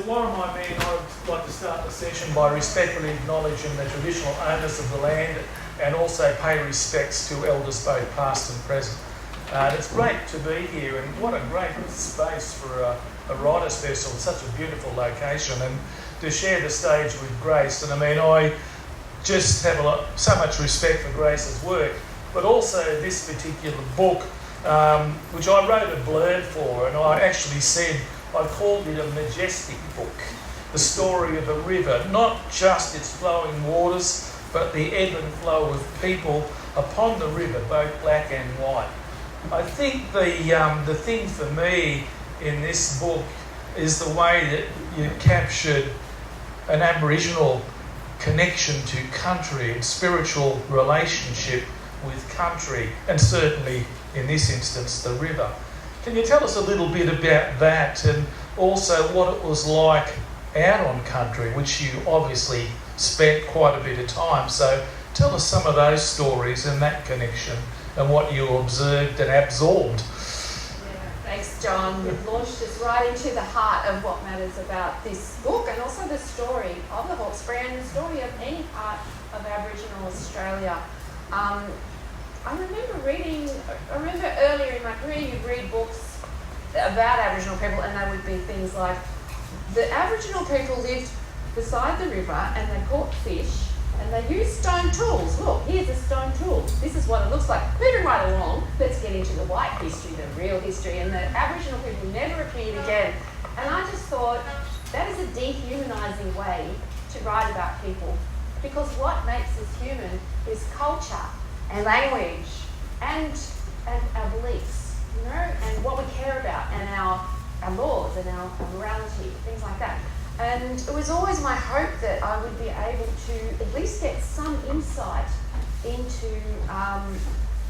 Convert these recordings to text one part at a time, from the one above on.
one of my men, I'd like to start the session by respectfully acknowledging the traditional owners of the land and also pay respects to elders both past and present. It's great to be here, and what a great space for a writers' festival, such a beautiful location, and to share the stage with Grace. And I mean, I just have so much respect for Grace's work, but also this particular book, which I wrote a blurb for, and I actually said I called it a majestic book, the story of a river, not just its flowing waters, but the ebb and flow of people upon the river, both black and white. I think the thing for me in this book is the way that you captured an Aboriginal connection to country and spiritual relationship with country, and certainly in this instance the river. Can you tell us a little bit about that, and also what it was like out on country, which you obviously spent quite a bit of time, so tell us some of those stories and that connection and what you observed and absorbed. Thanks, John. You've launched us right into the heart of what matters about this book, and also the story of the Hawkesbury and the story of any part of Aboriginal Australia. I remember earlier in my career you'd read books about Aboriginal people, and they would be things like, the Aboriginal people lived beside the river and they caught fish and they used stone tools. Look, here's a stone tool. This is what it looks like. Moving right along, let's get into the white history, the real history, and the Aboriginal people never appeared again. And I just thought, that is a dehumanising way to write about people, because what makes us human is culture and language and our beliefs, you know, and what we care about, and our laws and our morality, things like that. And it was always my hope that I would be able to at least get some insight into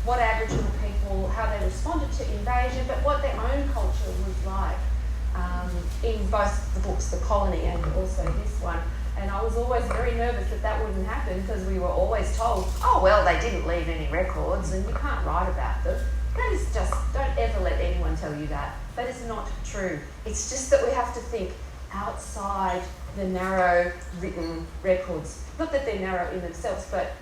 what Aboriginal people, how they responded to invasion, but what their own culture was like in both the books, The Colony and also this one. And I was always very nervous that that wouldn't happen, because we were always told, oh, well, they didn't leave any records and you can't write about them. That is just, don't ever let anyone tell you that. That is not true. It's just that we have to think outside the narrow written records. Not that they're narrow in themselves, but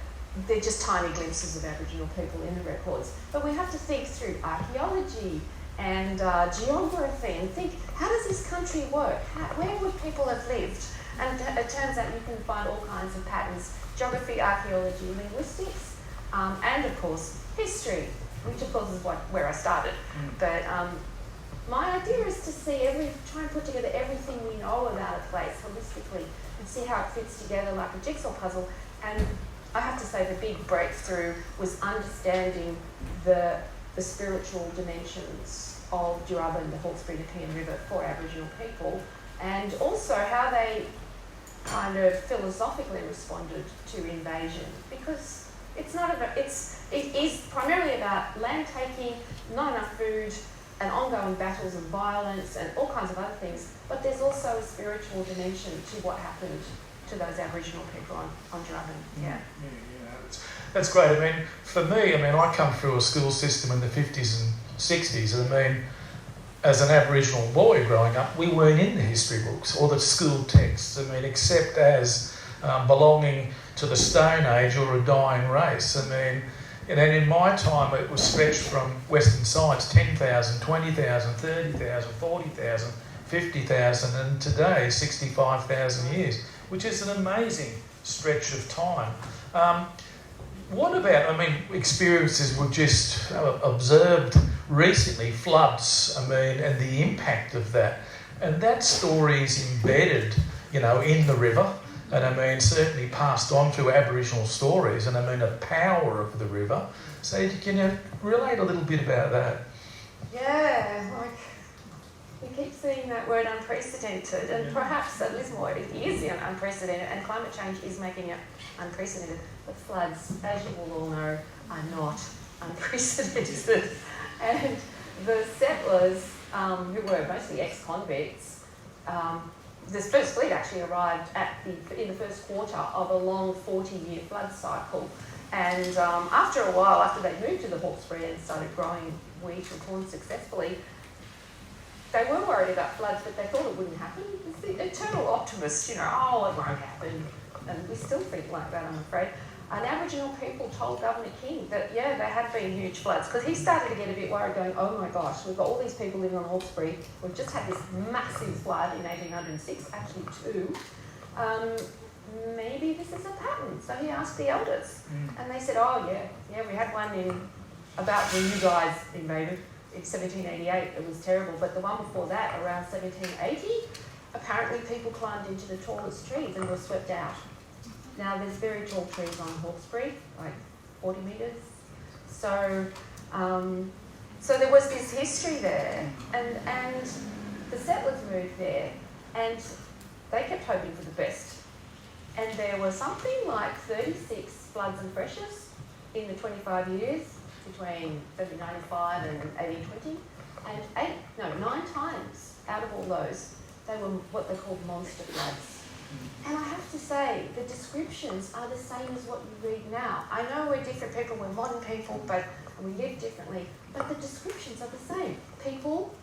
they're just tiny glimpses of Aboriginal people in the records. But we have to think through archaeology and geography and think, how does this country work? Where would people have lived? And it turns out you can find all kinds of patterns: geography, archaeology, linguistics, and of course history, which of course is where I started. But my idea is to try and put together everything we know about a place holistically and see how it fits together like a jigsaw puzzle. And I have to say the big breakthrough was understanding the spiritual dimensions of Durraba and the Hawkesbury-Nepean River for Aboriginal people, and also how they kind of philosophically responded to invasion, because it is primarily about land taking, not enough food, and ongoing battles and violence and all kinds of other things, but there's also a spiritual dimension to what happened to those Aboriginal people on Durraba. Yeah, that's great. I mean, for me, I come through a school system in the 50s and 60s. I mean, as an Aboriginal boy growing up, we weren't in the history books or the school texts, except as belonging to the Stone Age or a dying race. And in my time, it was stretched from Western science, 10,000, 20,000, 30,000, 40,000, 50,000, and today, 65,000 years, which is an amazing stretch of time. What about, experiences we've just observed recently, floods, and the impact of that. And that story is embedded, in the river, and certainly passed on through Aboriginal stories, and the power of the river. So can you relate a little bit about that? Yeah, we keep seeing that word unprecedented, and perhaps at Lismore it is unprecedented, and climate change is making it unprecedented. But floods, as you will all know, are not unprecedented. And the settlers, who were mostly ex-convicts, the first fleet actually arrived in the first quarter of a long 40-year flood cycle. And after a while, after they moved to the Hawkesbury and started growing wheat and corn successfully, they were worried about floods, but they thought it wouldn't happen. It eternal optimist, you know, oh, it won't happen. And we still think like that, I'm afraid. And Aboriginal people told Governor King that, yeah, there had been huge floods, because he started to get a bit worried, going, oh my gosh, we've got all these people living on Hawkesbury. We've just had this massive flood in 1806, actually two. Maybe this is a pattern. So he asked the elders, and they said, oh yeah, we had one in about when you guys invaded in 1788. It was terrible, but the one before that, around 1780, apparently people climbed into the tallest trees and were swept out. Now there's very tall trees on Hawkesbury, like 40 metres. So, so there was this history there, and the settlers moved there, and they kept hoping for the best. And there were something like 36 floods and freshers in the 25 years between 1795 and 1820, and 9 times out of all those, they were what they called monster floods. And I have to say, the descriptions are the same as what you read now. I know we're different people, we're modern people, but we live differently, but the descriptions are the same. People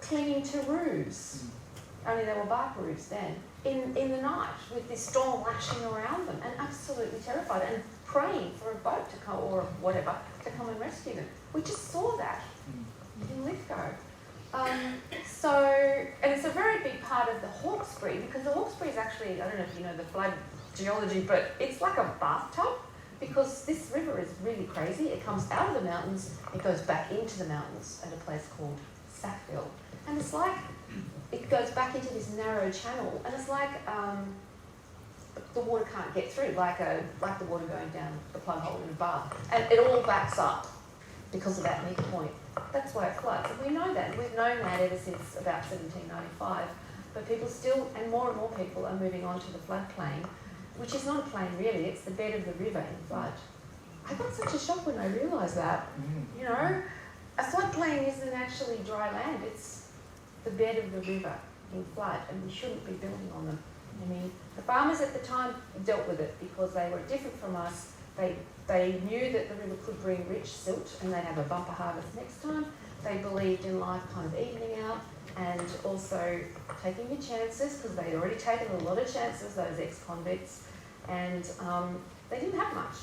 clinging to roofs, only they were bark roofs then, in the night with this storm lashing around them, and absolutely terrified, and praying for a boat to come, or whatever, to come and rescue them. We just saw that in Lithgow. And it's a very big part of the Hawkesbury, because the Hawkesbury is actually, I don't know if you know the flood geology, but it's like a bathtub, because this river is really crazy. It comes out of the mountains, it goes back into the mountains at a place called Sackville. And it's like, it goes back into this narrow channel, and it's like the water can't get through, like the water going down the plug hole in a bath. And it all backs up because of that neck point. That's why it floods. And we know that. We've known that ever since about 1795. But people still, and more people are moving on to the floodplain, which is not a plain really, it's the bed of the river in flood. I got such a shock when I realised that. You know, a floodplain isn't actually dry land, it's the bed of the river in flood, and we shouldn't be building on them. I mean, the farmers at the time dealt with it because they were different from us. They knew that the river could bring rich silt and they'd have a bumper harvest next time. They believed in life kind of evening out and also taking your chances, because they'd already taken a lot of chances, those ex-convicts, and they didn't have much.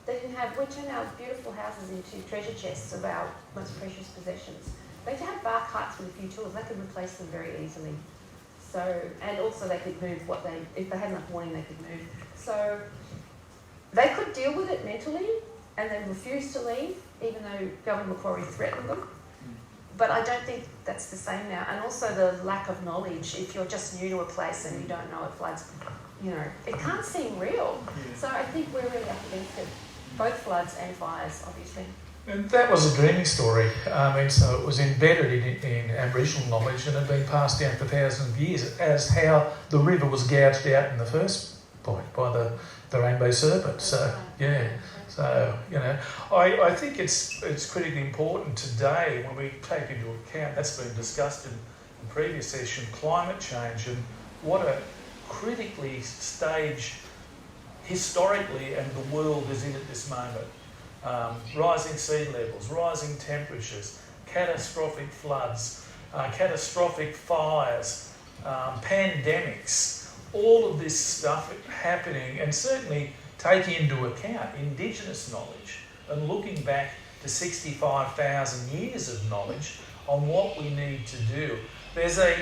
They didn't have, we turned our beautiful houses into treasure chests of our most precious possessions. They had bark huts with a few tools, they could replace them very easily. So, and also they could move if they had enough warning, they could move. So they could deal with it mentally, and they refused to leave, even though Governor Macquarie threatened them. But I don't think that's the same now. And also the lack of knowledge. If you're just new to a place and you don't know it floods, you know, it can't seem real. So I think we're really up against it. Both floods and fires, obviously. And that was a dreaming story. So it was embedded in Aboriginal knowledge and had been passed down for thousands of years as how the river was gouged out in the first point by the rainbow serpent. So, yeah. So, you know, I think it's critically important today when we take into account, that's been discussed in the previous session, climate change and what a critically staged historically and the world is in at this moment. Rising sea levels, rising temperatures, catastrophic floods, catastrophic fires, pandemics, all of this stuff happening, and certainly taking into account Indigenous knowledge and looking back to 65,000 years of knowledge on what we need to do. There's a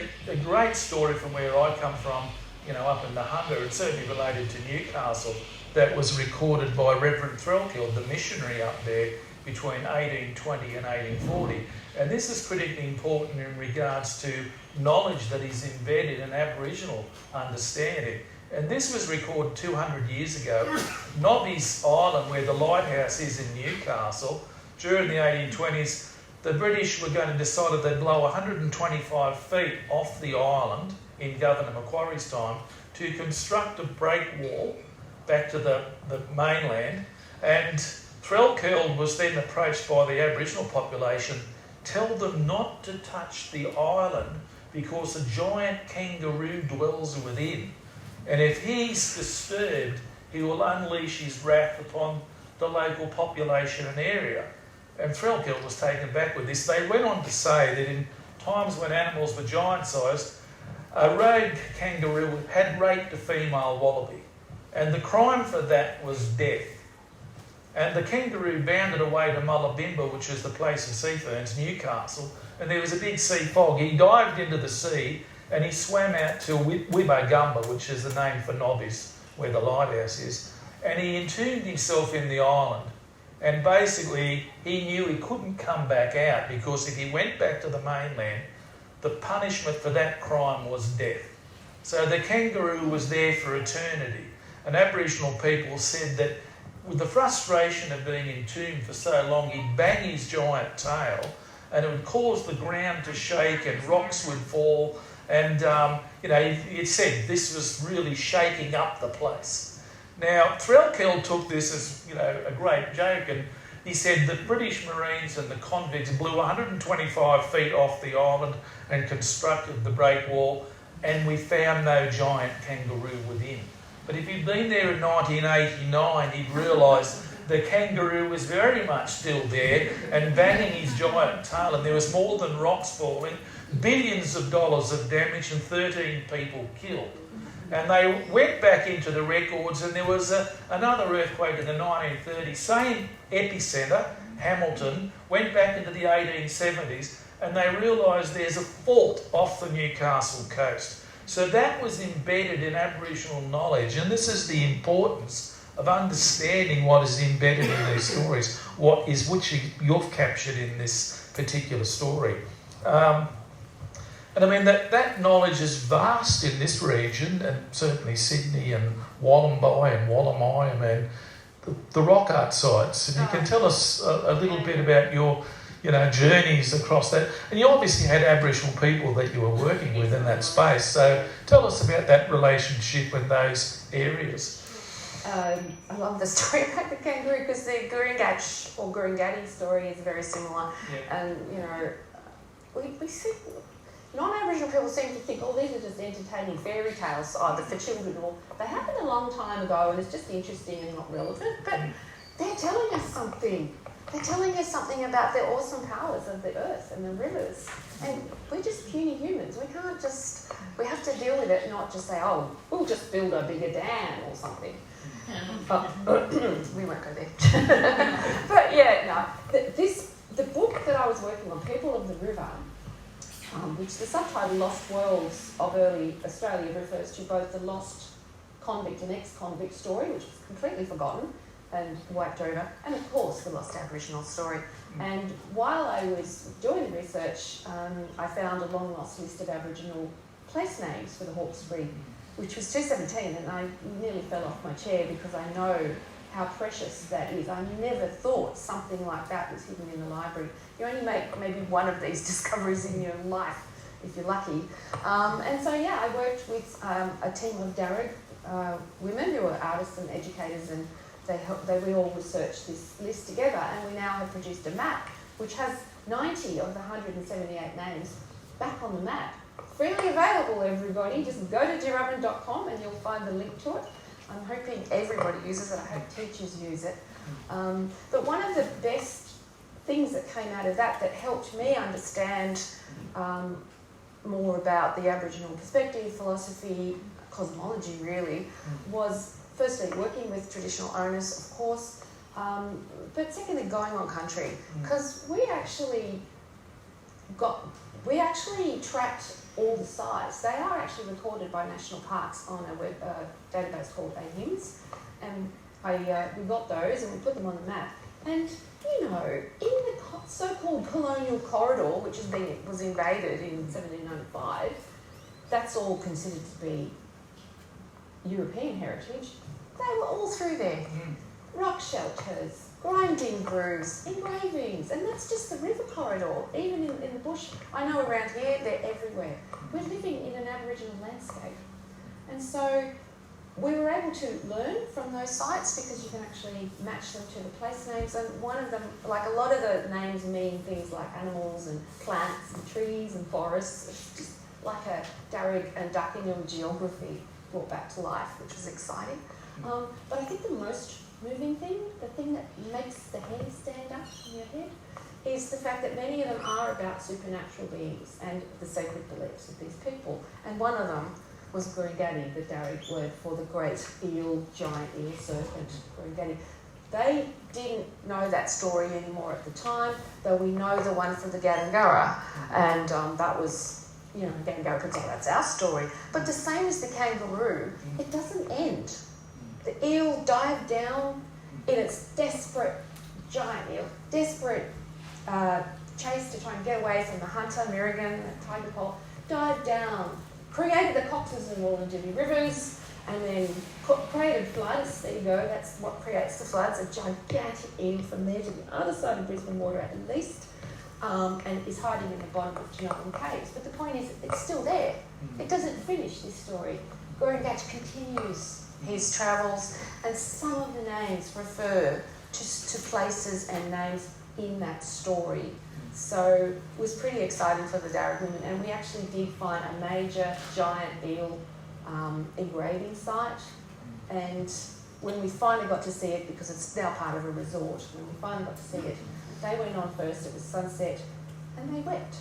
great story from where I come from, you know, up in the Hunter, and certainly related to Newcastle, that was recorded by Reverend Threlkeld, the missionary up there, between 1820 and 1840. And this is critically important in regards to knowledge that is embedded in Aboriginal understanding. And this was recorded 200 years ago. Nobby's Island, where the lighthouse is in Newcastle, during the 1820s, the British were going to decide that they'd blow 125 feet off the island in Governor Macquarie's time to construct a break wall back to the mainland. And Threlkeld was then approached by the Aboriginal population, tell them not to touch the island because a giant kangaroo dwells within. And if he's disturbed, he will unleash his wrath upon the local population and area. And Threlkeld was taken back with this. They went on to say that in times when animals were giant-sized, a rogue kangaroo had raped a female wallaby, and the crime for that was death. And the kangaroo bounded away to Mullabimba, which is the place in Seaferns, Newcastle, and there was a big sea fog. He dived into the sea and he swam out to Wibagumba, which is the name for Nobbies, where the lighthouse is, and he entombed himself in the island. And basically, he knew he couldn't come back out, because if he went back to the mainland, the punishment for that crime was death. So the kangaroo was there for eternity. And Aboriginal people said that with the frustration of being entombed for so long, he'd bang his giant tail and it would cause the ground to shake and rocks would fall. And, he said this was really shaking up the place. Now, Threlkeld took this as, a great joke, and he said the British Marines and the convicts blew 125 feet off the island and constructed the Great Wall, and we found no giant kangaroo within. But if he'd been there in 1989, he'd realise the kangaroo was very much still there and banging his giant tail, and there was more than rocks falling, billions of dollars of damage and 13 people killed. And they went back into the records, and there was another earthquake in the 1930s, same epicentre, Hamilton, went back into the 1870s, and they realised there's a fault off the Newcastle coast. So that was embedded in Aboriginal knowledge, and this is the importance of understanding what is embedded in these stories, which you've captured in this particular story. And I mean, that knowledge is vast in this region, and certainly Sydney and Wollombi and Wollomai, and the rock art sites. And you can tell us a little bit about your journeys across that. And you obviously had Aboriginal people that you were working with in that space. So tell us about that relationship in those areas. I love the story about the kangaroo, because the Gurungatch or Gurungati story is very similar. Yeah. And, we see... Non-Aboriginal people seem to think, these are just entertaining fairy tales, either for children or... They happened a long time ago, and it's just interesting and not relevant, but they're telling us something. They're telling us something about the awesome powers of the earth and the rivers. And we're just puny humans. We can't just... We have to deal with it, not just say, we'll just build a bigger dam or something. We won't go there. But yeah, no. The book that I was working on, People of the River, which the subtitle Lost Worlds of Early Australia refers to both the lost convict and ex-convict story, which was completely forgotten and wiped over, and of course the lost Aboriginal story. And while I was doing the research, I found a long lost list of Aboriginal place names for the Hawkesbury, which was 217, and I nearly fell off my chair because I know how precious that is. I never thought something like that was hidden in the library. You only make maybe one of these discoveries in your life, if you're lucky. And so, I worked with a team of Darug women who are artists and educators, and we all researched this list together, and we now have produced a map which has 90 of the 178 names back on the map. Freely available, everybody. Just go to dirubin.com and you'll find the link to it. I'm hoping everybody uses it. I hope teachers use it. But one of the best things that came out of that helped me understand more about the Aboriginal perspective, philosophy, cosmology really, was firstly working with traditional owners, of course, but secondly going on country, because we actually tracked all the sites. They are actually recorded by national parks on a database called AHIMS, and we got those and we put them on the map. And in the so-called colonial corridor, which was invaded in 1795, that's all considered to be European heritage. They were all through there. Rock shelters, grinding grooves, engravings, and that's just the river corridor. Even in the bush, I know around here, they're everywhere. We're living in an Aboriginal landscape. And so we were able to learn from those sites because you can actually match them to the place names. And one of them, like a lot of the names mean things like animals and plants and trees and forests. It's just like a Darug and Duckingham geography brought back to life, which was exciting. But I think the most moving thing, the thing that makes the hair stand up on your head, is the fact that many of them are about supernatural beings and the sacred beliefs of these people. And one of them was Gurungati, the Darug word for the great eel, giant eel serpent, Gurungati. They didn't know that story anymore at the time, though we know the one for the Gadangara, and that was, Gadangara could say that's our story. But the same as the kangaroo, it doesn't end. The eel dived down in its desperate, giant eel, desperate chase to try and get away from the hunter, Merrigan, the tiger pole, dived down, created the Coxes and Wollongong rivers, and then created floods. There you go, that's what creates the floods, a gigantic eel from there to the other side of Brisbane Water at least, and is hiding in the bottom of Geelong caves. But the point is, it's still there. It doesn't finish, this story. Gurungat continues his travels, and some of the names refer to places and names in that story. So it was pretty exciting for the Darug women, and we actually did find a major giant eel engraving site, and when we finally got to see it, because it's now part of a resort, when we finally got to see it, they went on first, it was sunset, and they wept.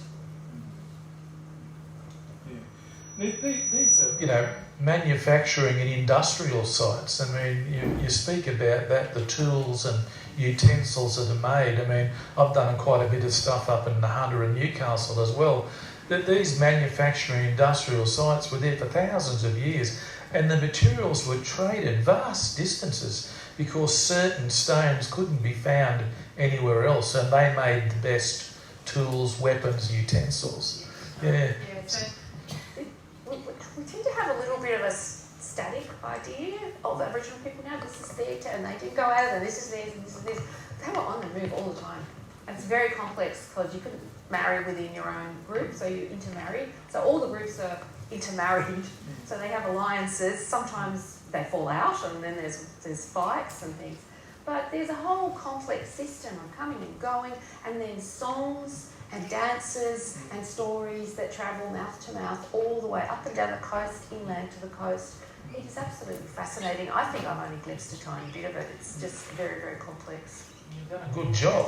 These are, manufacturing and industrial sites. I mean, you speak about that, the tools and utensils that are made. I mean, I've done quite a bit of stuff up in the Hunter and Newcastle as well. That these manufacturing industrial sites were there for thousands of years, and the materials were traded vast distances because certain stones couldn't be found anywhere else, and they made the best tools, weapons, utensils. Yeah. So we tend to have a little bit of a static idea of Aboriginal people now. This is their and they didn't go out, and this is theirs, and this is theirs. They were on the move all the time. And it's very complex because you couldn't marry within your own group, so you intermarry. So all the groups are intermarried, so they have alliances. Sometimes they fall out, and then there's fights and things. But there's a whole complex system of coming and going, and then songs and dances and stories that travel mouth to mouth all the way up and down the coast, inland to the coast. It is absolutely fascinating. I think I've only glimpsed a tiny bit of it. It's just very, very complex. You've done a good job.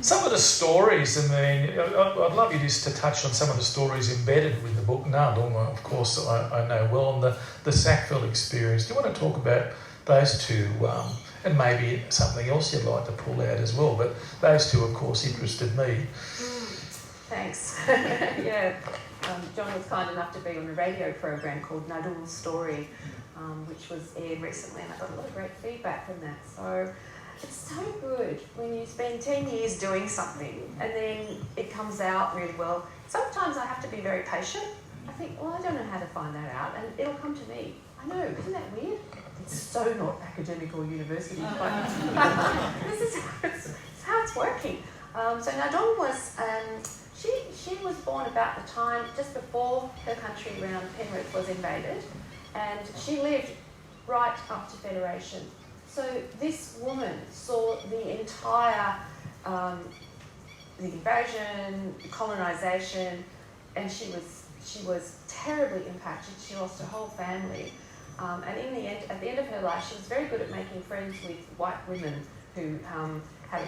Some of the stories, I mean, I'd love you just to touch on some of the stories embedded with the book. Nardung, of course, I know well, and the Sackville experience. Do you want to talk about those two, and maybe something else you'd like to pull out as well? But those two, of course, interested me. Thanks. Yeah, John was kind enough to be on a radio program called Nardung's Story, which was aired recently, and I got a lot of great feedback from that. So it's so good when you spend 10 years doing something and then it comes out really well. Sometimes I have to be very patient. I think, well, I don't know how to find that out, and it'll come to me. I know, isn't that weird? It's so not academic or university, but this is how it's working. So Nardung was, she was born about the time just before her country around Penrith was invaded, and she lived right up to Federation. So this woman saw the entire the invasion, colonisation, and she was terribly impacted. She lost her whole family, and in the end, at the end of her life, she was very good at making friends with white women who had a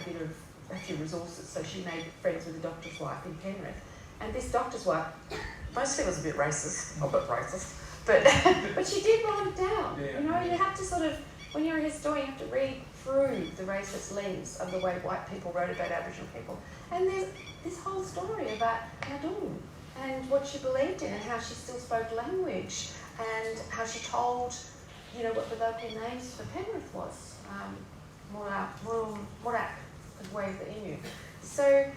few resources. So she made friends with the doctor's wife in Penrith, and this doctor's wife mostly was a bit racist, but she did write it down. Yeah. You know, you have to sort of, when you're a historian, you have to read through the racist lens of the way white people wrote about Aboriginal people. And there's this whole story about Nardung and what she believed in and how she still spoke language and how she told, what the local names for Penrith was. Morak, the way of the Emu. So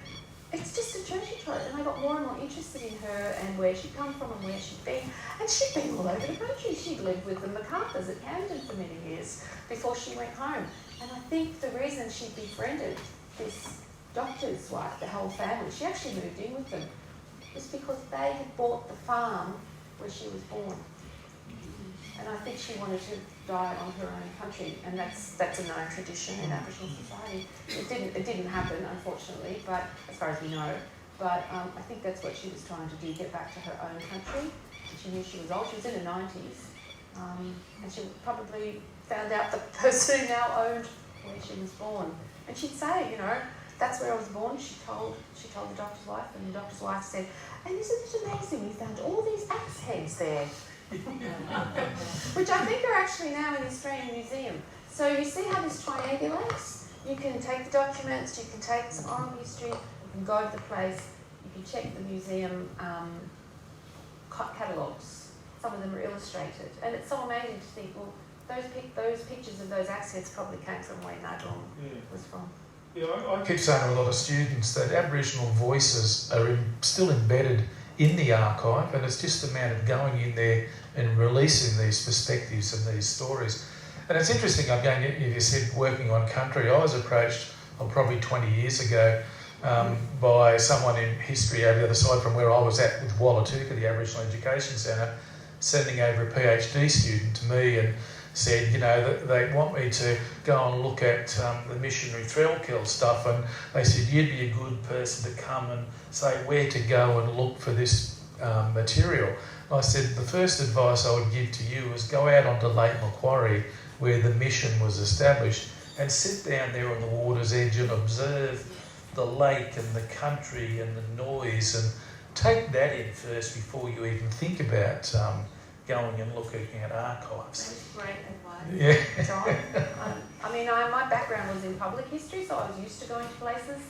it's just a treasure trove, and I got more and more interested in her and where she'd come from and where she'd been. And she'd been all over the country. She'd lived with the MacArthurs at Camden for many years before she went home. And I think the reason she befriended this doctor's wife, the whole family, she actually moved in with them, was because they had bought the farm where she was born. And I think she wanted to die on her own country, and that's a known tradition in Aboriginal society. It didn't happen, unfortunately, but as far as we know. But I think that's what she was trying to do, get back to her own country. She knew she was old. She was in her 90s, and she probably found out the person who now owned where she was born. And she'd say, that's where I was born. She told the doctor's wife, and the doctor's wife said, and isn't it amazing, we found all these axe heads there. Which I think are actually now in the Australian Museum. So you see how this triangulates? You can take the documents, you can take some oral history, you can go to the place, you can check the museum catalogues. Some of them are illustrated. And it's so amazing to think, well, those pictures of those axe heads probably came from where Maynard was from. Yeah, I keep saying to a lot of students that Aboriginal voices are still embedded in the archive, and it's just a matter of going in there and releasing these perspectives and these stories. And it's interesting, again, you said working on country. I was approached probably 20 years ago by someone in history over the other side from where I was at with Wagstaffe, the Aboriginal Education Centre, sending over a PhD student to me and said, that they want me to go and look at the missionary Threlkeld stuff, and they said, you'd be a good person to come and say where to go and look for this material. And I said, the first advice I would give to you is go out onto Lake Macquarie, where the mission was established, and sit down there on the water's edge and observe the lake and the country and the noise, and take that in first before you even think about going and looking at archives. That's great advice, Yeah. John. My background was in public history, so I was used to going to places.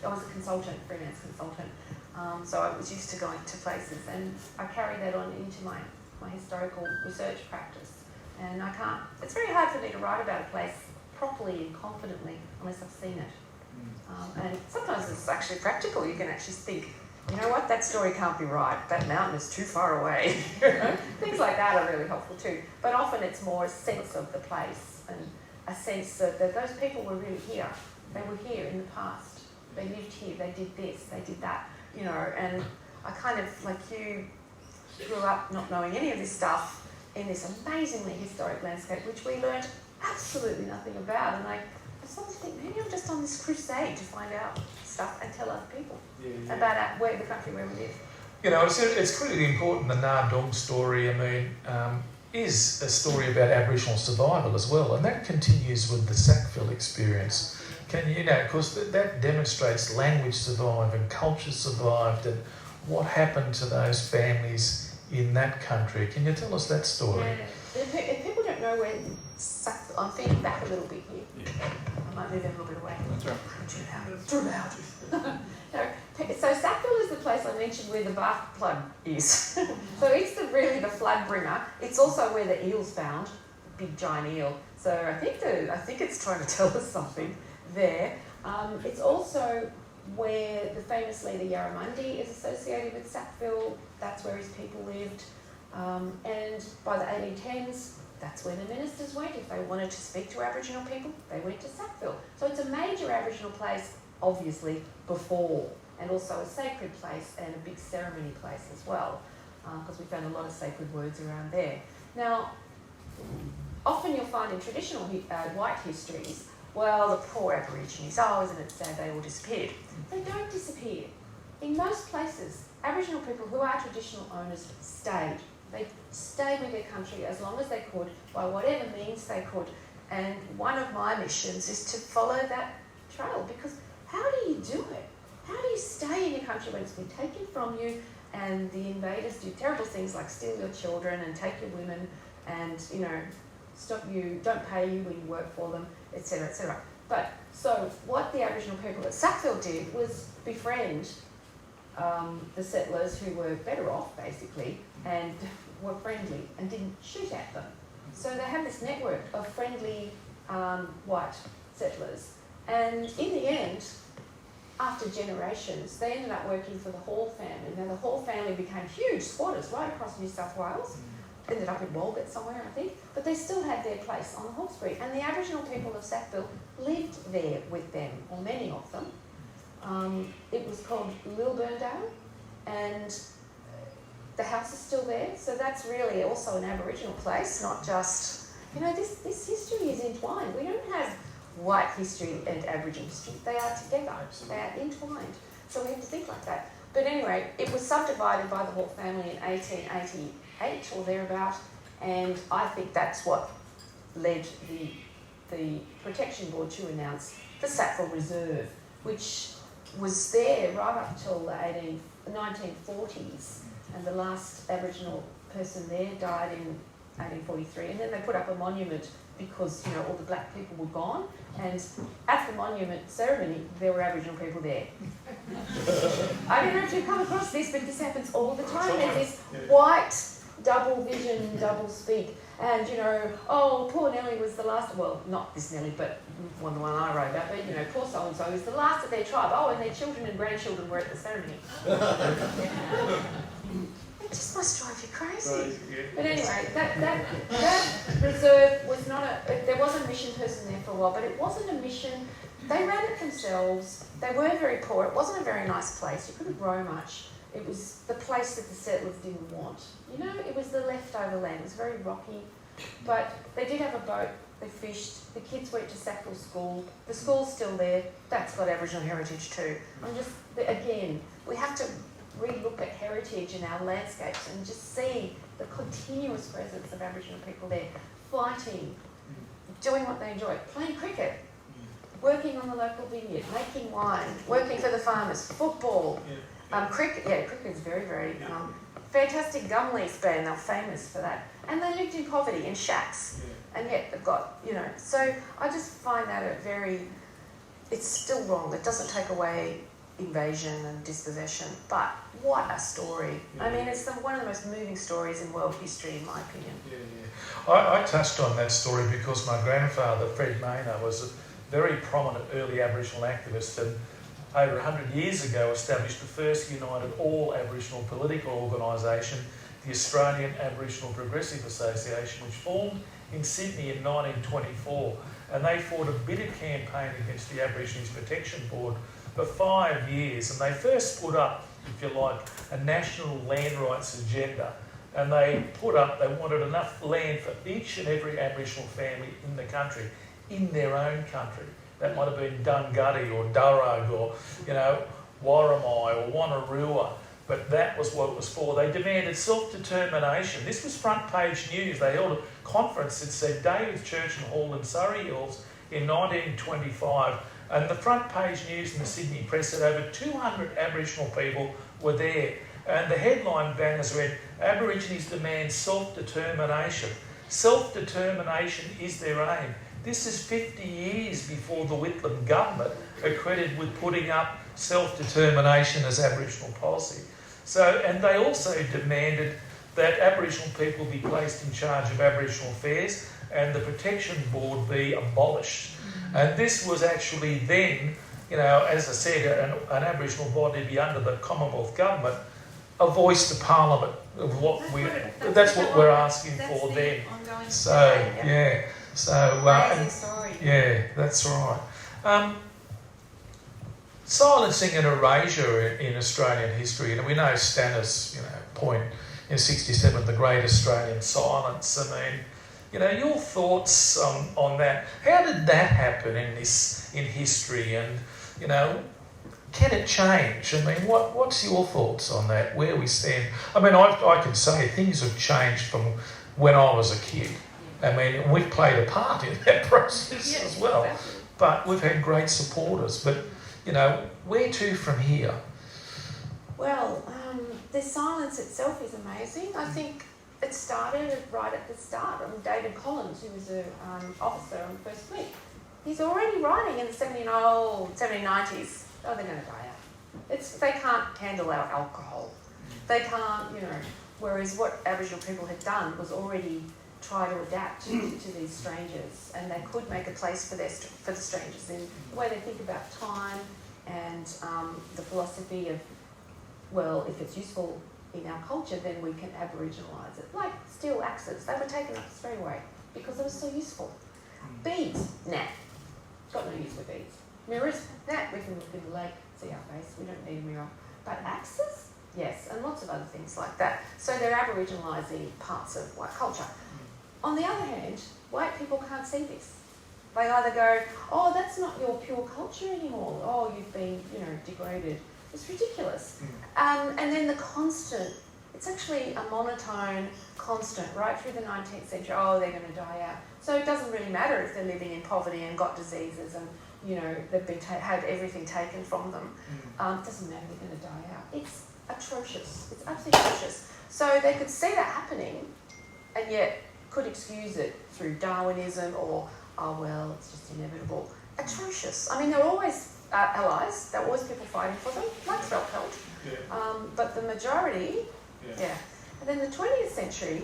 I was a consultant, freelance consultant, so I was used to going to places, and I carried that on into my historical research practice. And it's very hard for me to write about a place properly and confidently unless I've seen it. And sometimes it's actually practical. You can actually think, you know what, that story can't be right. That mountain is too far away. Things like that are really helpful too. But often it's more a sense of the place and a sense that those people were really here. They were here in the past. They lived here. They did this. They did that. And I kind of, like you, grew up not knowing any of this stuff in this amazingly historic landscape, which we learned absolutely nothing about. And I sometimes think, maybe I'm just on this crusade to find out stuff and tell other people about the country where we live. It's critically important. The Nardung story, is a story about Aboriginal survival as well, and that continues with the Sackville experience. Because that demonstrates language survived and culture survived, and what happened to those families in that country. Can you tell us that story? Yeah. If people don't know where Sackville, I'm feeding back a little bit here. Yeah. I might move it a little bit away. That's right. Too loud. So Sackville is the place I mentioned where the bath plug is. So it's really the flood bringer. It's also where the eel's found, big giant eel. So I think it's trying to tell us something there. It's also where the famous leader Yarramundi is associated with Sackville. That's where his people lived. And by the 1810s, that's where the ministers went. If they wanted to speak to Aboriginal people, they went to Sackville. So it's a major Aboriginal place, obviously, before, and also a sacred place and a big ceremony place as well, because we found a lot of sacred words around there. Now, often you'll find in traditional white histories, well, the poor Aborigines, isn't it sad they all disappeared? They don't disappear. In most places, Aboriginal people who are traditional owners stayed. They stayed with their country as long as they could, by whatever means they could. And one of my missions is to follow that trail, because how do you do it? How do you stay in your country when it's been taken from you and the invaders do terrible things like steal your children and take your women and, stop you, don't pay you when you work for them, etc., etc. But so what the Aboriginal people at Sackville did was befriend the settlers who were better off, basically, and were friendly and didn't shoot at them. So they had this network of friendly white settlers. And in the end, after generations, they ended up working for the Hall family. Now the Hall family became huge squatters right across New South Wales. Ended up in Walgett somewhere, I think. But they still had their place on the Hawkesbury. And the Aboriginal people of Sackville lived there with them, or many of them. It was called Lilburndale, and the house is still there. So that's really also an Aboriginal place, not just, this history is entwined. We don't have white history and Aboriginal history. They are together. Absolutely. They are entwined. So we have to think like that. But anyway, it was subdivided by the Hawke family in 1888 or thereabout, and I think that's what led the Protection Board to announce the Sackville Reserve, which was there right up till the 1940s, and the last Aboriginal person there died in 1843, and then they put up a monument because, you know, all the black people were gone, and at the monument ceremony there were Aboriginal people there. I don't know if you've come across this, but this happens all the time. There's this white double vision, double speak, and, you know, oh, poor Nellie was the last, well, not this Nellie, but the one I wrote about, but, you know, poor so-and-so was the last of their tribe. Oh, and their children and grandchildren were at the ceremony. It just must drive you crazy. But anyway, that reserve was not there was a mission person there for a while, but it wasn't a mission. They ran it themselves. They were very poor. It wasn't a very nice place. You couldn't grow much. It was the place that the settlers didn't want. You know, it was the leftover land. It was very rocky. But they did have a boat. They fished. The kids went to Sackville School. The school's still there. That's got Aboriginal heritage too. Again, we have to re-look at heritage in our landscapes and just see the continuous presence of Aboriginal people there, fighting, doing what they enjoy, playing cricket, working on the local vineyard, making wine, working for the farmers, football, cricket. Yeah, cricket is very, very fantastic. Gum leaf band, they're famous for that. And they lived in poverty in shacks, and yet they've got, you know. So I just find that it's still wrong. It doesn't take away invasion and dispossession, but what a story. I mean, it's one of the most moving stories in world history, in my opinion. I touched on that story because my grandfather, Fred Maynard, was a very prominent early Aboriginal activist, and over 100 years ago established the first united all Aboriginal political organisation, the Australian Aboriginal Progressive Association, which formed in Sydney in 1924, and they fought a bitter campaign against the Aborigines Protection Board for 5 years, and they first put up, if you like, a national land rights agenda, and they wanted enough land for each and every Aboriginal family in the country, in their own country. That might have been Dungutty or Durrug or, you know, Warramai or Wonnarua, but that was what it was for. They demanded self-determination. This was front page news. They held a conference at St David's Church and Hall in Surrey Hills in 1925, and the front page news in the Sydney Press said over 200 Aboriginal people were there. And the headline banners read, Aborigines demand self-determination. Self-determination is their aim. This is 50 years before the Whitlam government accredited with putting up self-determination as Aboriginal policy. So, and they also demanded that Aboriginal people be placed in charge of Aboriginal affairs and the Protection Board be abolished. And this was actually then, you know, as I said, an Aboriginal body be under the Commonwealth Government, a voice to Parliament of that's what we're asking for then. So, Amazing story. Yeah, that's right. Silencing and erasure in Australian history, and we know Stanner's, you know, point in 1967, the Great Australian Silence. I mean, you know, your thoughts on that. How did that happen in history, and, you know, can it change? I mean, what's your thoughts on that, where we stand? I mean, I can say things have changed from when I was a kid. I mean, we've played a part in that process as well. Exactly. But we've had great supporters. But, you know, where to from here? Well, the silence itself is amazing. I think it started right at the start. I mean, David Collins, who was an officer on the first fleet, he's already writing in the 1790s. Oh, they're going to die out. They can't handle our alcohol. They can't, you know. Whereas what Aboriginal people had done was already try to adapt to these strangers, and they could make a place for the strangers in the way they think about time and the philosophy of, well, if it's useful in our culture, then we can Aboriginalise it. Like steel axes, they were taken up straight away because it was so useful. Beads, nah, got no use for beads. Mirrors, nah, we can look in the lake, see our face, we don't need a mirror. But axes, yes, and lots of other things like that. So they're Aboriginalising parts of white culture. On the other hand, white people can't see this. They either go, oh, that's not your pure culture anymore. Oh, you've been, you know, degraded. It's ridiculous. And then the constant it's actually a monotone constant right through the 19th century. Oh, they're going to die out. So it doesn't really matter if they're living in poverty and got diseases and, you know, they've been had everything taken from them. It doesn't matter, they're going to die out. It's atrocious. It's absolutely atrocious. So they could see that happening and yet could excuse it through Darwinism or, oh, well, it's just inevitable. Atrocious. I mean, there were always allies. There were always people fighting for them, like Feltpelt. But the majority, And then the 20th century,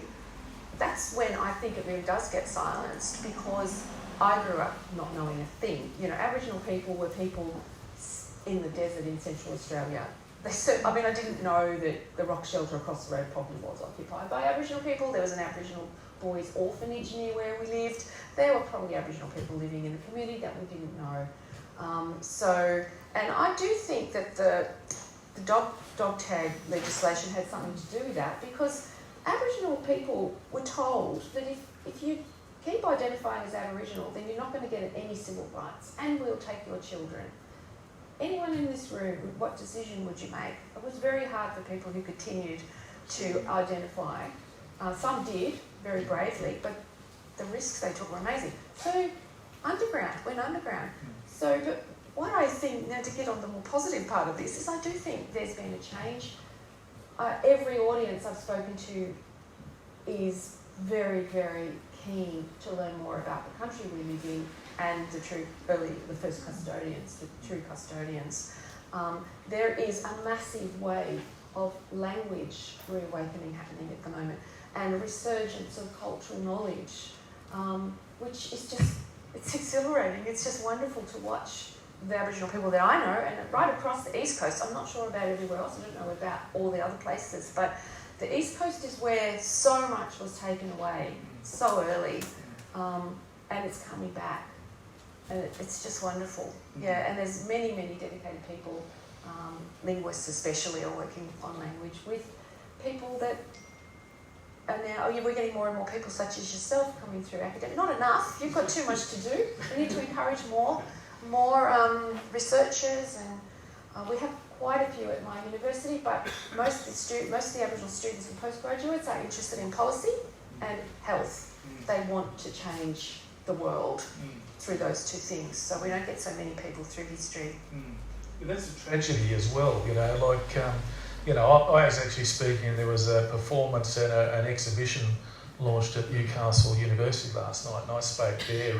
that's when I think it really does get silenced, because I grew up not knowing a thing. You know, Aboriginal people were people in the desert in Central Australia. I didn't know that the rock shelter across the road probably was occupied by Aboriginal people. There was an Aboriginal boys' orphanage near where we lived. There were probably Aboriginal people living in the community that we didn't know. And I do think that the dog tag legislation had something to do with that, because Aboriginal people were told that if you keep identifying as Aboriginal, then you're not going to get any civil rights, and we'll take your children. Anyone in this room, what decision would you make? It was very hard for people who continued to identify. Some did, very bravely, but the risks they took were amazing. So went underground. So what I think, now to get on the more positive part of this, is I do think there's been a change. Every audience I've spoken to is very, very keen to learn more about the country we live in and the first custodians, the true custodians. There is a massive wave of language reawakening happening at the moment, and a resurgence of cultural knowledge, which is it's exhilarating. It's just wonderful to watch the Aboriginal people that I know, and right across the East Coast. I'm not sure about everywhere else. I don't know about all the other places, but the East Coast is where so much was taken away so early, and it's coming back. And it's just wonderful. Yeah, and there's many, many dedicated people, linguists especially, are working on language with people that are now, we're getting more and more people such as yourself coming through academic. Not enough, you've got too much to do. We need to encourage more researchers, and we have quite a few at my university, but most of the Aboriginal students and postgraduates are interested in policy and health. They want to change the world through those two things. So we don't get so many people through history. That's a tragedy as well, you know, I was actually speaking, and there was a performance and an exhibition launched at Newcastle University last night, and I spoke there,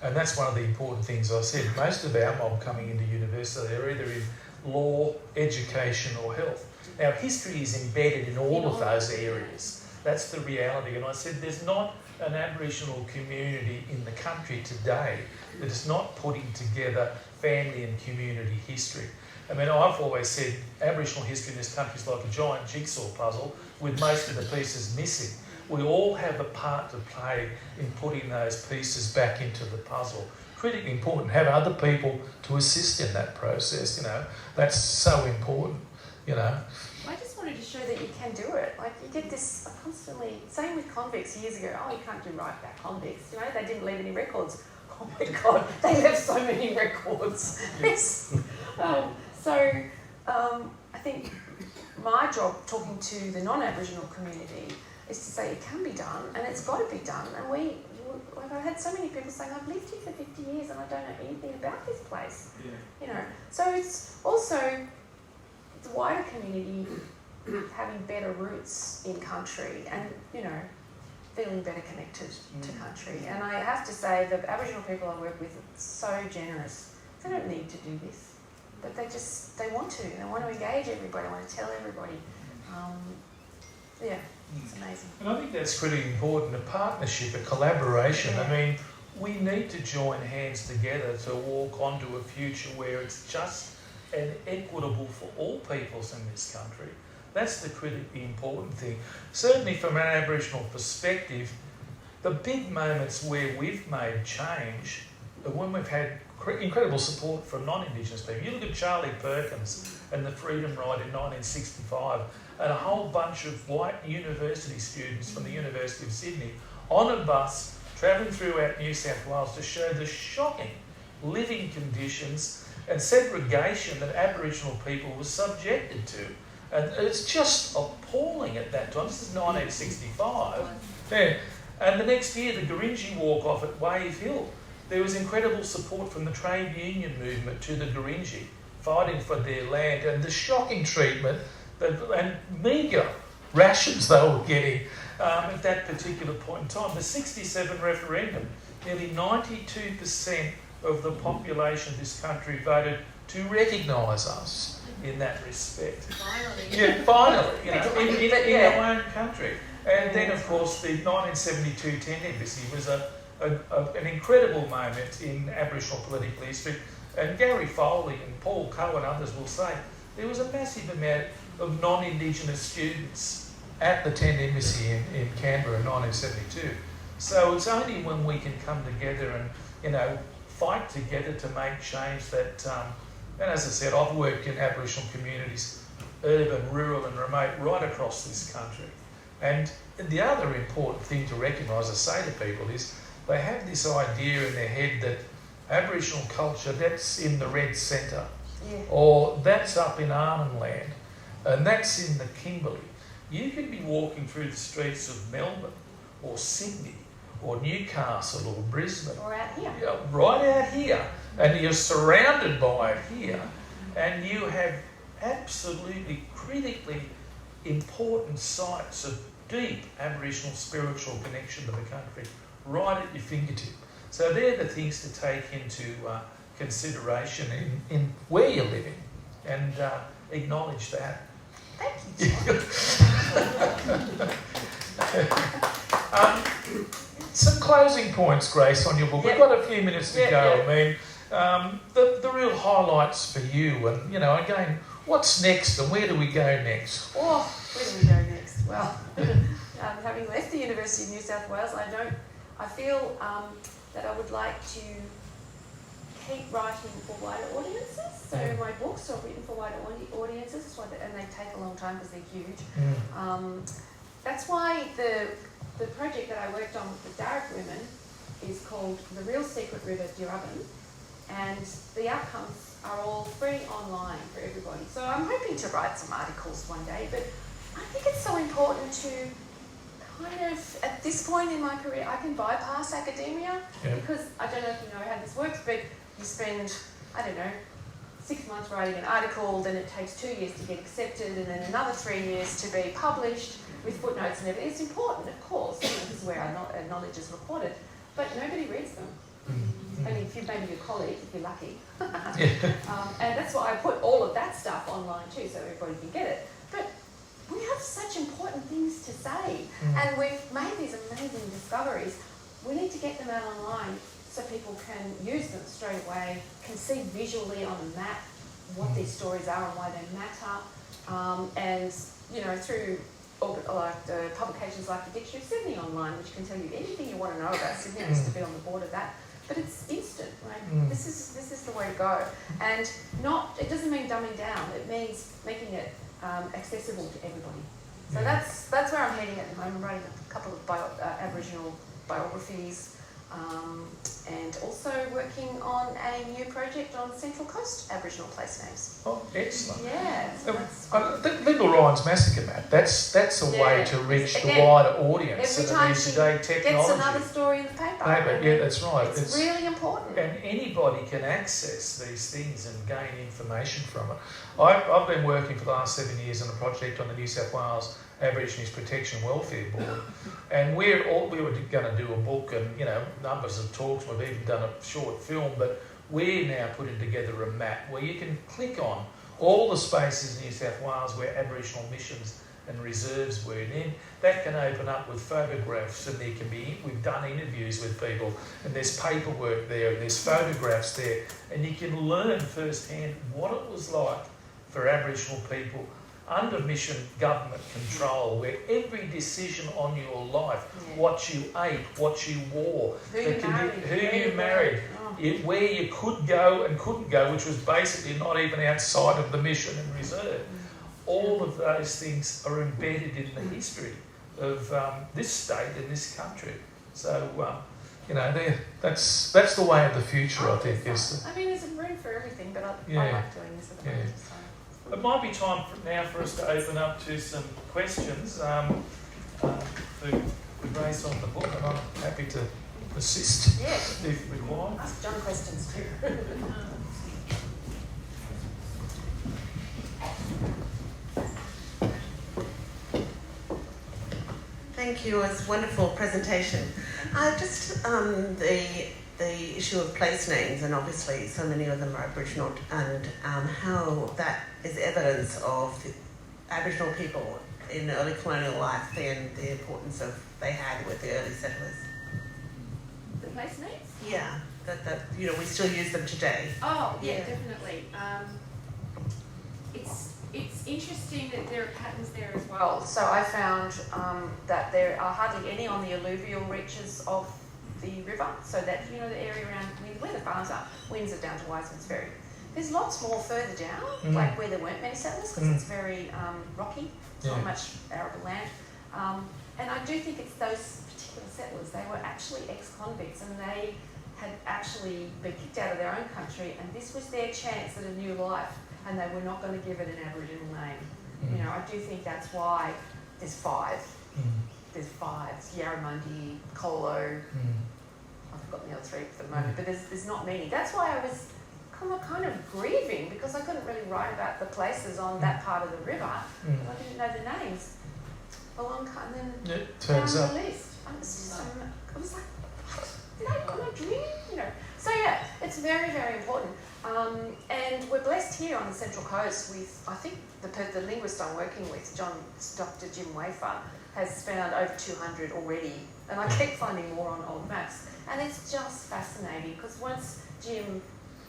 and that's one of the important things I said. Most of our mob coming into university, they're either in law, education or health. Now, history is embedded in all of those areas. That's the reality. And I said there's not an Aboriginal community in the country today that is not putting together family and community history. I mean, I've always said Aboriginal history in this country is like a giant jigsaw puzzle with most of the pieces missing. We all have a part to play in putting those pieces back into the puzzle. Critically important, have other people to assist in that process, you know. That's so important, you know. I just wanted to show that you can do it. Like, you get this constantly, same with convicts years ago, you can't do right about convicts, you know, they didn't leave any records. Oh my God, they left so many records. Yes. I think my job talking to the non-Aboriginal community is to say it can be done, and it's got to be done. And I've had so many people saying, I've lived here for 50 years and I don't know anything about this place. Yeah. You know, so it's also the wider community having better roots in country and, you know, feeling better connected to country. And I have to say, the Aboriginal people I work with are so generous. They don't need to do this, but they want to. They want to engage everybody. They want to tell everybody. It's amazing. And I think that's pretty important, a partnership, a collaboration. Yeah. I mean, we need to join hands together to walk onto a future where it's just and equitable for all peoples in this country. That's the critically important thing. Certainly from an Aboriginal perspective, the big moments where we've made change are when we've had incredible support from non-Indigenous people. You look at Charlie Perkins and the Freedom Ride in 1965, and a whole bunch of white university students from the University of Sydney on a bus travelling throughout New South Wales to show the shocking living conditions and segregation that Aboriginal people were subjected to. And it's just appalling at that time. This is 1965. Yeah. And the next year, the Gurindji walk off at Wave Hill. There was incredible support from the trade union movement to the Gurindji, fighting for their land, and the shocking treatment and meagre rations they were getting at that particular point in time. The 67 referendum, nearly 92% of the population of this country voted to recognise us in that respect. Finally. Yeah, finally, you know, in our own country. And then, of course, the 1972 Tent Embassy was an incredible moment in Aboriginal political history. And Gary Foley and Paul Coe and others will say there was a massive amount of non-Indigenous students at the Tent Embassy in Canberra in 1972. So it's only when we can come together and, you know, fight together to make change that, and as I said, I've worked in Aboriginal communities, urban, rural and remote, right across this country. And the other important thing to recognise, I say to people, is they have this idea in their head that Aboriginal culture, that's in the red centre, or that's up in Arnhem Land, and that's in the Kimberley. You can be walking through the streets of Melbourne or Sydney or Newcastle or Brisbane. Or out here. Yeah, right out here. And you're surrounded by it here. And you have absolutely critically important sites of deep Aboriginal spiritual connection to the country right at your fingertip. So they're the things to take into consideration in where you're living, and acknowledge that. Thank you. Some closing points, Grace, on your book. We've got a few minutes to go. I mean, the real highlights for you, and, you know, again, what's next and where do we go next? Oh, where do we go next? Well, having left the University of New South Wales, I feel that I would like to keep writing for wider audiences. So my books are written for wider audiences, and they take a long time because they're huge. That's why the project that I worked on with the Darug women is called The Real Secret River Dirubin, and the outcomes are all free online for everybody. So I'm hoping to write some articles one day, but I think it's so important to kind of, at this point in my career, I can bypass academia because I don't know if you know how this works, but you spend, 6 months writing an article, then it takes 2 years to get accepted, and then another 3 years to be published with footnotes and everything. It's important, of course, this is where our knowledge is recorded, but nobody reads them. I mean, maybe your colleague, if you're lucky. And that's why I put all of that stuff online too, so everybody can get it. But we have such important things to say, and we've made these amazing discoveries. We need to get them out online so people can use them straight away, can see visually on a map what these stories are and why they matter, and, you know, through publications like the Dictionary of Sydney online, which can tell you anything you want to know about Sydney. I used to be on the board of that. But it's instant, right? This is the way to go. And it doesn't mean dumbing down, it means making it accessible to everybody. So that's where I'm heading at the moment. I'm writing a couple of Aboriginal biographies, and also working on a new project on Central Coast Aboriginal place names. Oh, excellent. Yeah. So the Little Ryan's Massacre map, that's a way to reach the wider audience every that time needs today technology. gets another story in the paper. Yeah, that's right. It's really important. And anybody can access these things and gain information from it. I've been working for the last 7 years on a project on the New South Wales Aborigines Protection and Welfare Board, and we were going to do a book, and, you know, numbers of talks. We've even done a short film, but we're now putting together a map where you can click on all the spaces in New South Wales where Aboriginal missions and reserves were. And then that can open up with photographs, and there can be, we've done interviews with people, and there's paperwork there, and there's photographs there, and you can learn firsthand what it was like for Aboriginal people under mission government control, where every decision on your life, what you ate, what you wore, who you married, where you could go and couldn't go, which was basically not even outside of the mission and reserve. All of those things are embedded in the history of this state and this country. So, you know, that's the way of the future, I think. I mean, there's room for everything, but I like doing this at the moment. So. It might be time now for us to open up to some questions for Grace on the book, and I'm happy to assist if required. Ask John questions too. Thank you. It was a wonderful presentation. Just the issue of place names, and obviously so many of them are Aboriginal, and how that is evidence of the Aboriginal people in early colonial life and the importance they had with the early settlers. The place names? Yeah, that we still use them today. Oh, yeah, definitely. It's interesting that there are patterns there as well. So I found that there are hardly any on the alluvial reaches of the river, so that, the area around where the farms are, Windsor down to Wiseman's Ferry. There's lots more further down, like where there weren't many settlers, because it's very rocky, it's not much arable land. And I do think it's those particular settlers, they were actually ex-convicts, and they had actually been kicked out of their own country, and this was their chance at a new life, and they were not going to give it an Aboriginal name. I do think that's why there's five. There's five: Yarramundi, Colo. I've forgotten the other three for the moment, but there's not many. That's why I was kind of grieving, because I couldn't really write about the places on that part of the river. I didn't know the names. And then down the list. I was like, am I dreaming? So yeah, it's very, very important. And we're blessed here on the Central Coast with, I think, the linguist I'm working with, Dr. Jim Wafer, has found over 200 already, and I keep finding more on old maps. And it's just fascinating, because once Jim,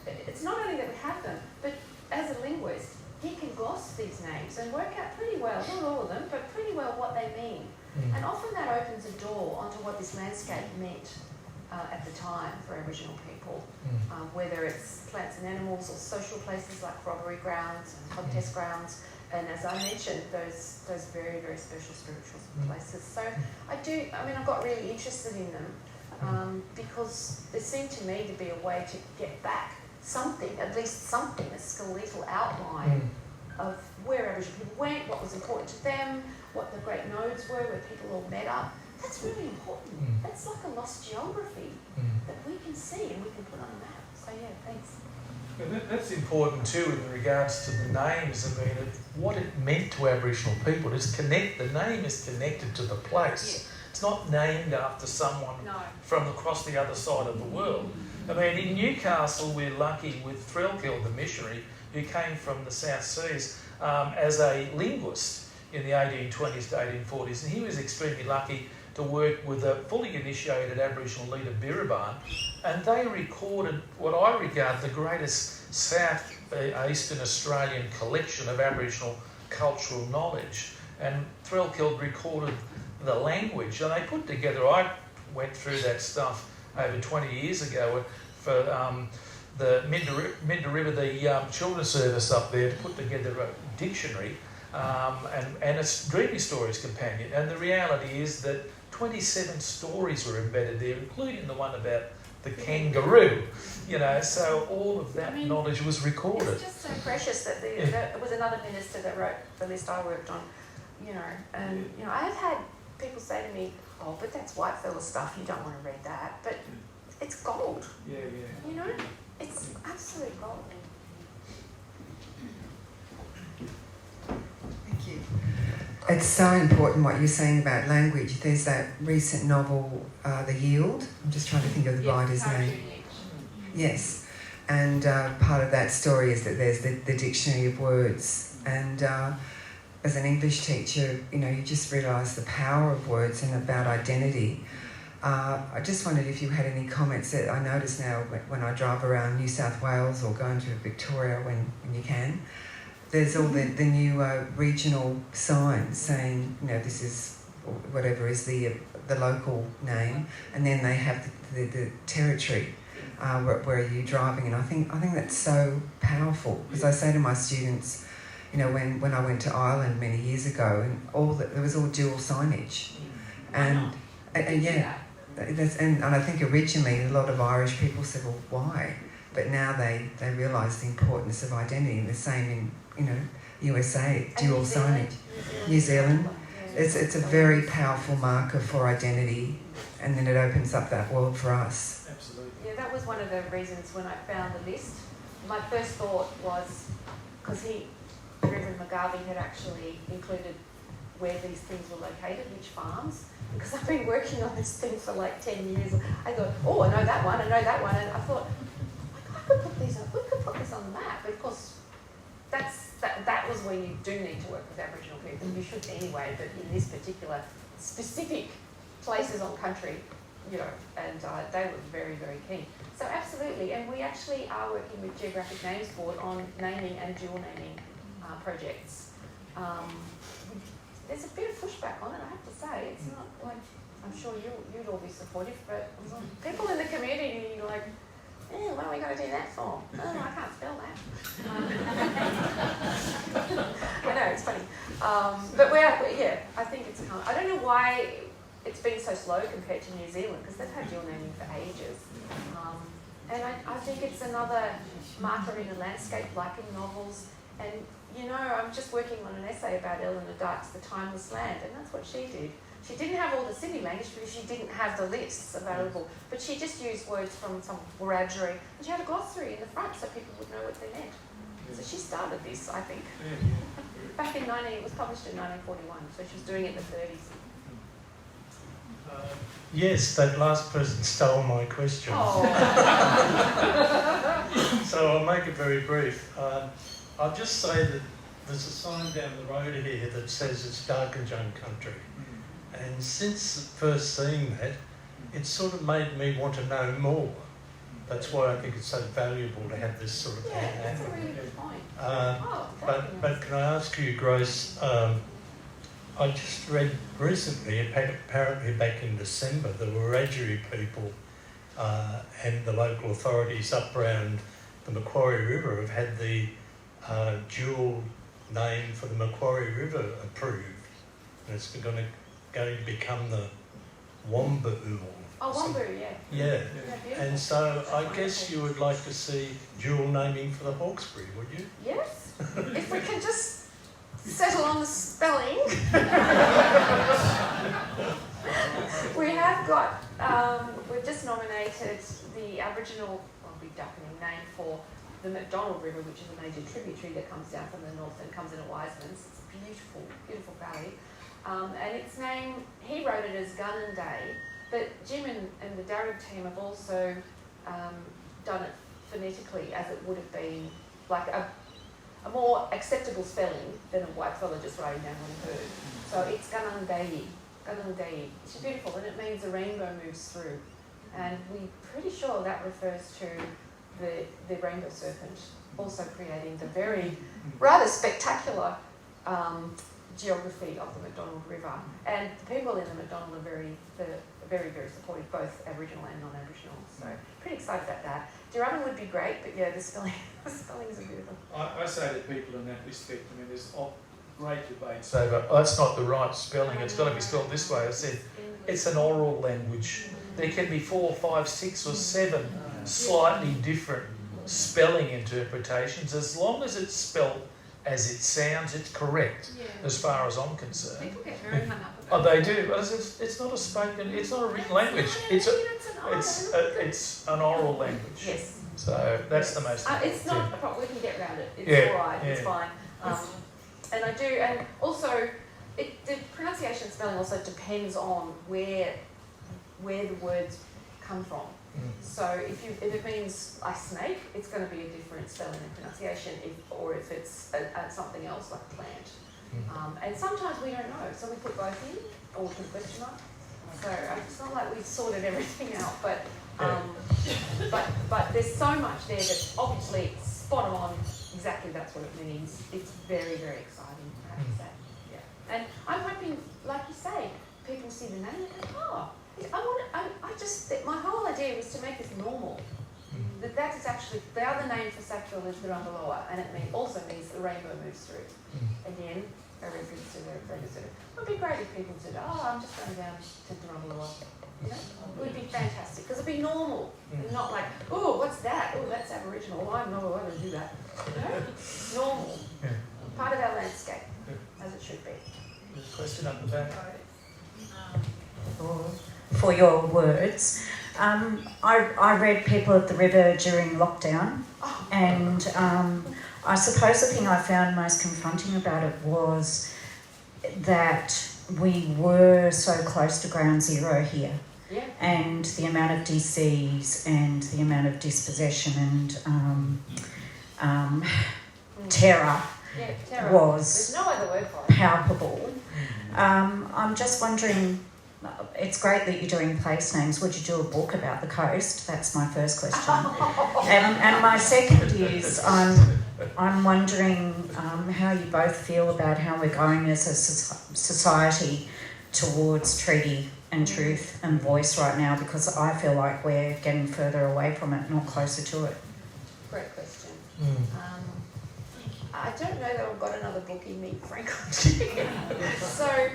it's not only that we have them, but as a linguist, he can gloss these names and work out pretty well, not all of them, but pretty well what they mean. And often that opens a door onto what this landscape meant at the time for Aboriginal people, whether it's plants and animals or social places like robbery grounds and contest grounds, and as I mentioned, those very, very special spiritual places. So I've got really interested in them because there seemed to me to be a way to get back something, at least something, a skeletal outline of where Aboriginal people went, what was important to them, what the great nodes were, where people all met up. That's really important. That's like a lost geography that we can see and we can put on a map. So yeah, thanks. That's important too in regards to the names. What it meant to Aboriginal people is the name is connected to the place. Yeah. It's not named after someone from across the other side of the world. In Newcastle, we're lucky with Threlkeld, the missionary, who came from the South Seas as a linguist in the 1820s to 1840s, and he was extremely lucky to work with a fully initiated Aboriginal leader, Birrabban, and they recorded what I regard the greatest South Eastern Australian collection of Aboriginal cultural knowledge. And Threlkeld recorded the language, and they put together, I went through that stuff over 20 years ago for the Minda River, the children's service up there, to put together a dictionary and a Dreamy Stories companion. And the reality is that 27 stories were embedded there, including the one about the kangaroo. So all of that knowledge was recorded. It's just so precious that there was another minister that wrote the list I worked on, and I've had people say to me, "Oh, but that's whitefella stuff, you don't want to read that." But it's gold. Yeah. It's absolute gold. Thank you. It's so important what you're saying about language. There's that recent novel, The Yield. I'm just trying to think of the writer's name. Yes. And part of that story is that there's the dictionary of words. And as an English teacher, you just realise the power of words and about identity. I just wondered if you had any comments. That I notice now when I drive around New South Wales or go into Victoria when you can, there's all the new regional signs saying, this is whatever is the local name, and then they have the territory where you're driving, and I think that's so powerful, because I say to my students, when I went to Ireland many years ago, and there was all dual signage, and yeah. And I think originally a lot of Irish people said, well, why? But now they realise the importance of identity, and the same in, USA, And dual New Zealand. signage. New Zealand. Yeah. It's a very powerful marker for identity, and then it opens up that world for us. Absolutely. Yeah, that was one of the reasons when I found the list. My first thought was, because Reverend McGarvey had actually included where these things were located, which farms, because I've been working on this thing for like 10 years. I thought, oh, I know that one, and I thought, I could put these up, we could put this on the map. Of course, that was where you do need to work with Aboriginal people. You should anyway, but in this particular specific places on country, you know, and they were very, very keen. So absolutely, and we actually are working with Geographic Names Board on naming and dual naming projects. There's a bit of pushback on it, I have to say. It's not like, I'm sure you'd all be supportive, but people in the community are like, what are we going to do that for? Oh, I can't spell that. I know, it's funny. But I think it's kind of, I don't know why it's been so slow compared to New Zealand, because they've had dual naming for ages. And I think it's another marker in a landscape, like in novels. And, you know, I'm just working on an essay about Eleanor Dykes' The Timeless Land, and that's what she did. She didn't have all the city language because she didn't have the lists available, but she just used words from some Wiradjuri, and she had a glossary in the front so people would know what they meant. So she started this, I think. Back in it was published in 1941, so she was doing it in the 30s. Yes, that last person stole my question. Oh. So I'll make it very brief. I'll just say that there's a sign down the road here that says it's Darkinjung country. And since first seeing that, it sort of made me want to know more. That's why I think it's so valuable to have this sort of thing. Yeah, that's a really good point. But can I ask you, Grace, I just read recently, apparently back in December, the Wiradjuri people and the local authorities up around the Macquarie River have had the dual name for the Macquarie River approved. And it's going to become the Wambu. Oh, Wambu, yeah. Yeah. Yeah, And so I guess you would like to see dual naming for the Hawkesbury, would you? Yes, if we can just settle on the spelling. We have got, we've just nominated the Aboriginal, name for the McDonald River, which is a major tributary that comes down from the north and comes into Wisemans. It's a beautiful, beautiful valley. And its name, he wrote it as Gununday, but Jim and the Darug team have also done it phonetically as it would have been like a more acceptable spelling than a white fella just writing down one word. So it's Gununday. It's beautiful, and it means the rainbow moves through. And we're pretty sure that refers to the rainbow serpent, also creating the very rather spectacular geography of the McDonald River. And the people in the McDonald are very, very supportive, both Aboriginal and non-Aboriginal. So pretty excited about that. Durrani would be great, but yeah, the spellings are beautiful. I say to people in that respect, I mean, there's great debate. So, but that's not the right spelling. It's got to be spelled this way. I said it's an oral language. There can be 4, 5, 6 or 7 slightly different spelling interpretations. As long as it's spelled as it sounds, it's correct, as far as I'm concerned. People get very hung up Oh, about they do. But it's not a spoken, it's not a written language. It's an oral language. Yes. So that's the most important it's not thing. a problem. We can get around it. It's Yeah, all right. It's yeah. fine. And I do, and also, the pronunciation and spelling also depends on where the words come from. So if it means like snake, it's going to be a different spelling and pronunciation. Or if it's something else like plant. And sometimes we don't know, so we put both in or we put question mark. So it's not like we've sorted everything out, but there's so much there that's obviously spot on. Exactly, that's what it means. It's very, very exciting, I have to say. Yeah. And I'm hoping, like you say, people see the name and go, my whole idea was to make this normal. That is actually, the other name for Sackville is the Rumballoa, and it also means the rainbow moves through. Again, a reference to the rainbow. It would be great if people said, I'm just going down to the Rumballoa. You know? It would be fantastic, because it'd be normal. And not like, what's that? That's Aboriginal. I'm not allowed to do that. You know? Normal. part of our landscape, as it should be. There's a question up the back. For your words. I read People at the River during lockdown, and I suppose the thing I found most confronting about it was that we were so close to ground zero here. Yeah. And the amount of disease and the amount of dispossession and terror was There's no other word for it. palpable. I'm just wondering, it's great that you're doing place names. Would you do a book about the coast? That's my first question. And my second is, I'm wondering how you both feel about how we're going as a society towards treaty and truth and voice right now, because I feel like we're getting further away from it, not closer to it. Great question. Mm. I don't know that I've got another book in me, frankly. So,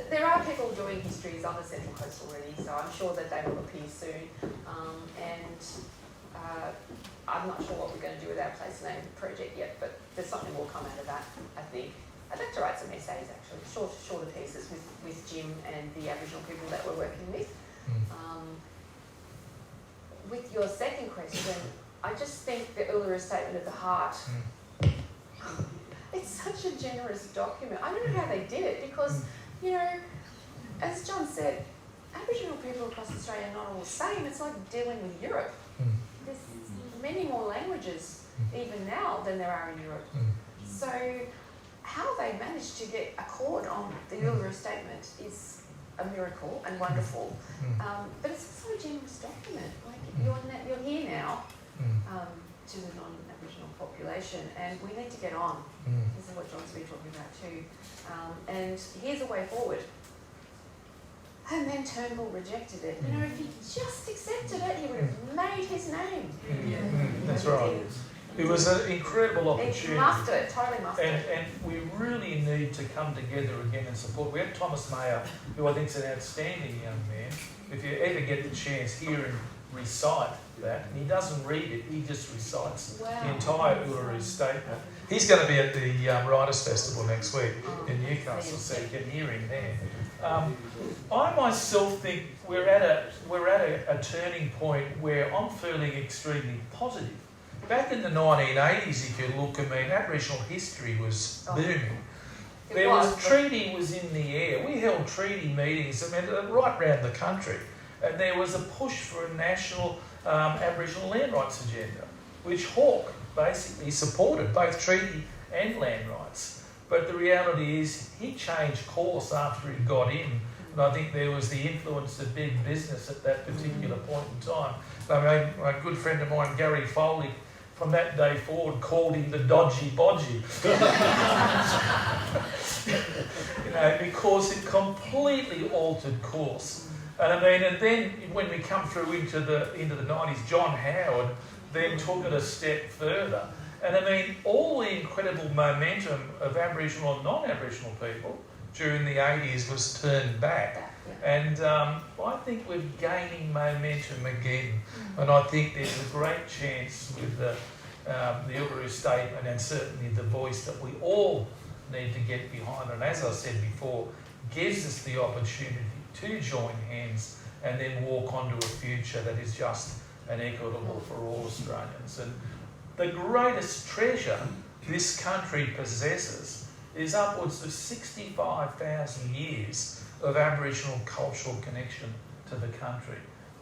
there are people doing histories on the Central Coast already, so I'm sure that they will appear soon. I'm not sure what we're going to do with our place name project yet, but there's something will come out of that, I think. I'd like to write some essays, actually, shorter pieces with Jim and the Aboriginal people that we're working with. With your second question, I just think the Uluru Statement of the Heart, it's such a generous document. I don't know how they did it because, you know, as John said, Aboriginal people across Australia are not all the same. It's like dealing with Europe. There's many more languages even now than there are in Europe. So how they managed to get a chord on the Uluru Statement is a miracle and wonderful. But it's also a generous document. Like you're here now to the non-Aboriginal population, and we need to get on. This is what John's been talking about too. And here's a way forward. And then Turnbull rejected it. You know, if he just accepted it, he would have made his name. That's right. It was an incredible opportunity. It muffed it, totally muffed it. And we really need to come together again and support. We have Thomas Mayer, who I think is an outstanding young man. If you ever get the chance, hear him recite that. And he doesn't read it, he just recites the entire Uluru Statement. He's going to be at the Writers' Festival next week in Newcastle, so you can hear him there. I myself think we're at a turning point where I'm feeling extremely positive. Back in the 1980s, if you look, I mean, Aboriginal history was booming. Treaty was in the air. We held treaty meetings, I mean, right around the country. And there was a push for a national Aboriginal land rights agenda, which Hawke basically supported, both treaty and land rights. But the reality is he changed course after he got in. And I think there was the influence of big business at that particular point in time. I mean, a good friend of mine, Gary Foley, from that day forward called him the dodgy bodgy. You know, because it completely altered course. And I mean, and then when we come through into the 90s, John Howard then took it a step further. And I mean, all the incredible momentum of Aboriginal and non-Aboriginal people during the 80s was turned back. And I think we're gaining momentum again. And I think there's a great chance with the Uluru Statement and certainly the voice that we all need to get behind. And as I said before, gives us the opportunity to join hands and then walk onto a future that is just and equitable for all Australians. And the greatest treasure this country possesses is upwards of 65,000 years of Aboriginal cultural connection to the country.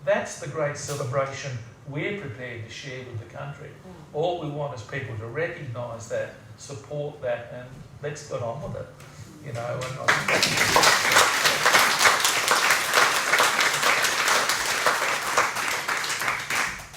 That's the great celebration we're prepared to share with the country. All we want is people to recognise that, support that, and let's get on with it. You know, and I think that's